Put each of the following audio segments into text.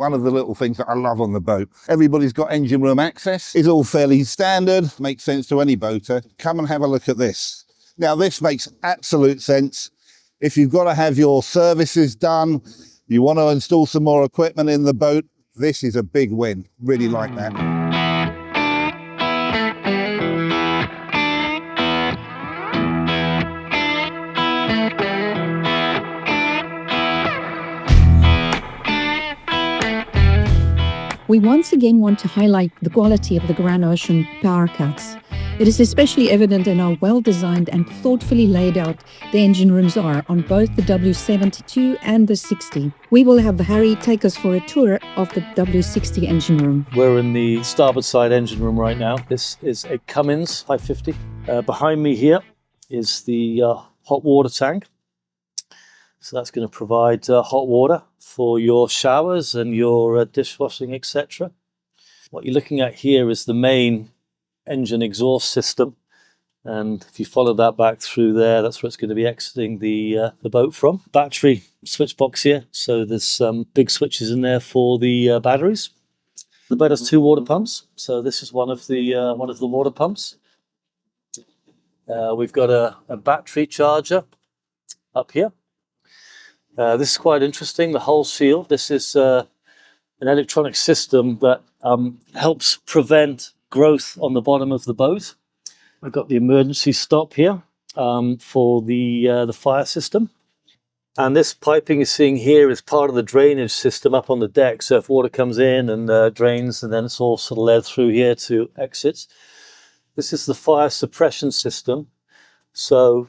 One of the little things that I love on the boat, everybody's got engine room access. It's all fairly standard, makes sense to any boater. Come and have a look at this. Now this makes absolute sense. If you've got to have your services done, you want to install some more equipment in the boat, this is a big win. Really like that. We once again want to highlight the quality of the Granocean power cuts. It is especially evident in how well-designed and thoughtfully laid out the engine rooms are on both the W72 and the 60. We will have Harry take us for a tour of the W60 engine room. We're in the starboard side engine room right now. This is a Cummins 550. Behind me here is the hot water tank. So that's going to provide hot water for your showers and your dishwashing, etc. What you're looking at here is the main engine exhaust system, and if you follow that back through there, that's where it's going to be exiting the boat from. Battery switch box here, so there's some big switches in there for the batteries. The boat has 2 water pumps, so this is one of the water pumps. We've got a battery charger up here. This is quite interesting, the hull shield. This is an electronic system that helps prevent growth on the bottom of the boat. I've got the emergency stop here for the fire system. And this piping you're seeing here is part of the drainage system up on the deck. So if water comes in and drains, and then it's all sort of led through here to exits. This is the fire suppression system. So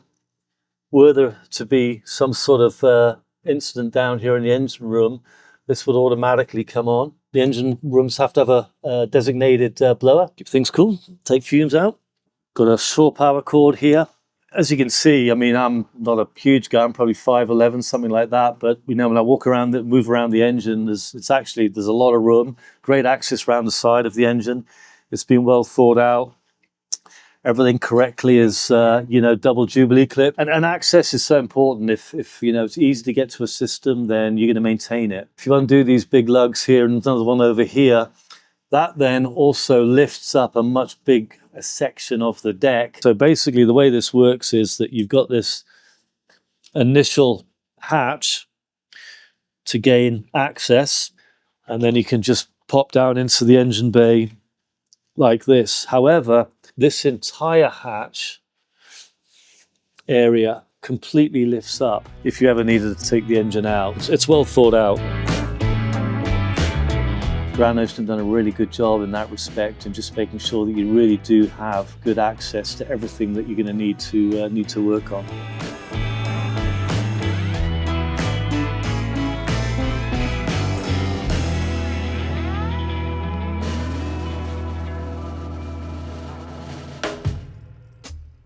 were there to be some sort of incident down here in the engine room, this would automatically come on. The engine rooms have to have a designated blower. Keep things cool, take fumes out. Got a shore power cord here. As you can see, I mean, I'm not a huge guy, I'm probably 5'11", something like that, but you know, when I walk around, move around the engine, there's a lot of room, great access around the side of the engine. It's been well thought out. Everything correctly is, double Jubilee clip. And access is so important. If you know, it's easy to get to a system, then you're going to maintain it. If you undo these big lugs here and another one over here, that then also lifts up a much big section of the deck. So basically the way this works is that you've got this initial hatch to gain access, and then you can just pop down into the engine bay like this. However, this entire hatch area completely lifts up if you ever needed to take the engine out. It's well thought out. Granocean have done a really good job in that respect, and just making sure that you really do have good access to everything that you're going to need to work on.